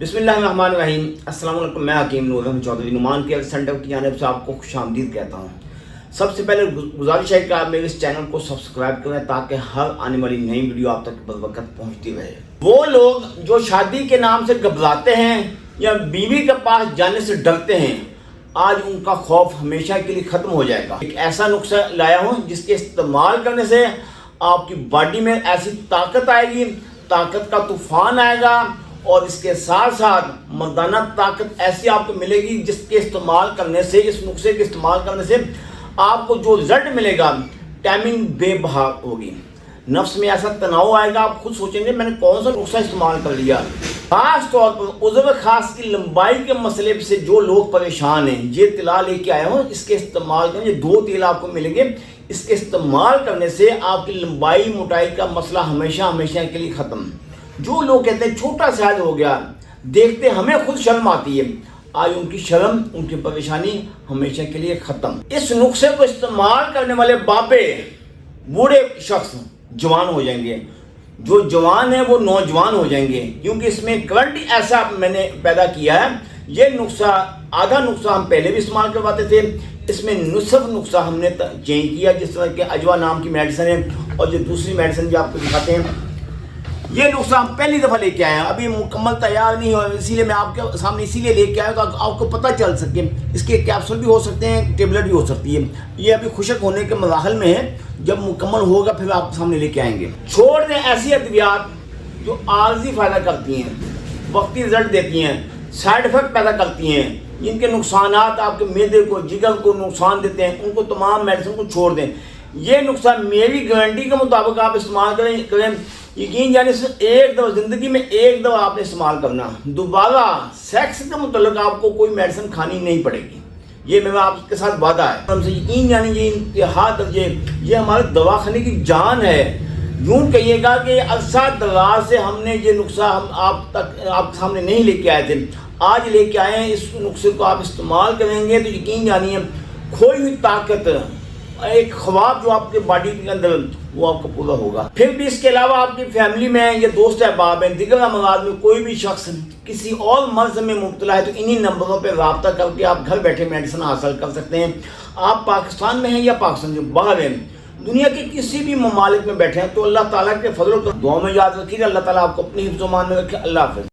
بسم اللہ الرحمن الرحیم۔ السلام علیکم، میں حکیم نور احمد چودھری نعمان کیئر سینٹر کی جانب سے آپ کو خوش آمدید کہتا ہوں۔ سب سے پہلے گزارش ہے کہ آپ میرے اس چینل کو سبسکرائب کریں تاکہ ہر آنے والی نئی ویڈیو آپ تک بروقت پہنچتی رہے۔ وہ لوگ جو شادی کے نام سے گھبراتے ہیں یا بیوی کے پاس جانے سے ڈرتے ہیں، آج ان کا خوف ہمیشہ کے لیے ختم ہو جائے گا۔ ایک ایسا نسخہ لایا ہوں جس کے استعمال کرنے سے آپ کی باڈی میں ایسی طاقت آئے گی، طاقت کا طوفان آئے گا، اور اس کے ساتھ ساتھ مردانہ طاقت ایسی آپ کو ملے گی جس کے استعمال کرنے سے، اس نسخے کے استعمال کرنے سے آپ کو جو رزلٹ ملے گا، ٹائمنگ بے بہا ہوگی، نفس میں ایسا تناؤ آئے گا، آپ خود سوچیں گے میں نے کون سا نسخہ استعمال کر لیا۔ خاص طور پر عضو خاص کی لمبائی کے مسئلے سے جو لوگ پریشان ہیں، یہ طلاء لے کے آیا ہوں، اس کے استعمال کرنے، یہ 2 تیل آپ کو ملیں گے، اس کے استعمال کرنے سے آپ کی لمبائی موٹائی کا مسئلہ ہمیشہ کے لیے ختم۔ جو لوگ کہتے ہیں چھوٹا سائز ہو گیا، دیکھتے ہمیں خود شرم آتی ہے، آج ان کی شرم، ان کی پریشانی ہمیشہ کے لیے ختم۔ اس نسخے کو استعمال کرنے والے باپے بوڑھے شخص جوان ہو جائیں گے، جو جوان ہیں وہ نوجوان ہو جائیں گے، کیونکہ اس میں کرنٹ ایسا میں نے پیدا کیا ہے۔ یہ نسخہ، آدھا نسخہ ہم پہلے بھی استعمال کرواتے تھے، اس میں نصف نسخہ ہم نے چینج کیا، جس طرح کہ اجوا نام کی میڈیسن ہے، اور جو دوسری میڈیسن جو آپ کو دکھاتے ہیں، یہ نسخہ ہم پہلی دفعہ لے کے آئے ہیں، ابھی مکمل تیار نہیں ہوا، اسی لیے میں آپ کے سامنے اسی لیے لے کے آیا تاکہ آپ کو پتہ چل سکے۔ اس کے کیپسول بھی ہو سکتے ہیں، ٹیبلٹ بھی ہو سکتی ہے، یہ ابھی خشک ہونے کے مراحل میں ہے، جب مکمل ہوگا پھر آپ کے سامنے لے کے آئیں گے۔ چھوڑ دیں ایسی ادویات جو عارضی فائدہ کرتی ہیں، وقتی رزلٹ دیتی ہیں، سائیڈ افیکٹ پیدا کرتی ہیں، جن کے نقصانات آپ کے معدے کو، جگر کو نقصان دیتے ہیں، ان کو تمام میڈیسن کو چھوڑ دیں۔ یہ نسخہ میری گارنٹی کے مطابق آپ استعمال کریں، یقین جانے سے ایک دفعہ زندگی میں ایک دفعہ آپ نے استعمال کرنا، دوبارہ سیکس کے متعلق آپ کو کوئی میڈیسن کھانی نہیں پڑے گی، یہ میرا آپ کے ساتھ وعدہ ہے۔ ہم سے یقین جانے یہ انتہا درجے، یہ ہمارے دواخانے کی جان ہے۔ یوں کہیے گا کہ عرصہ دراز سے ہم نے یہ نسخہ ہم آپ کے سامنے نہیں لے کے آئے تھے، آج لے کے آئے ہیں۔ اس نسخے کو آپ استعمال کریں گے تو یقین جانیے کھوئی ہوئی طاقت، ایک خواب جو آپ کے باڈی کے اندر، وہ آپ کو پورا ہوگا۔ پھر بھی اس کے علاوہ آپ کی فیملی میں یا دوست احباب ہیں، دیگر امراض میں کوئی بھی شخص کسی اور مرض میں مبتلا ہے تو انہی نمبروں پہ رابطہ کر کے آپ گھر بیٹھے میڈیسن حاصل کر سکتے ہیں۔ آپ پاکستان میں ہیں یا پاکستان سے باہر ہیں، دنیا کے کسی بھی ممالک میں بیٹھے ہیں، تو اللہ تعالیٰ کے فضل و کرم دعاؤں میں یاد رکھیے، اللہ تعالیٰ آپ کو اپنی حفظ و امان میں رکھے۔ اللہ حافظ۔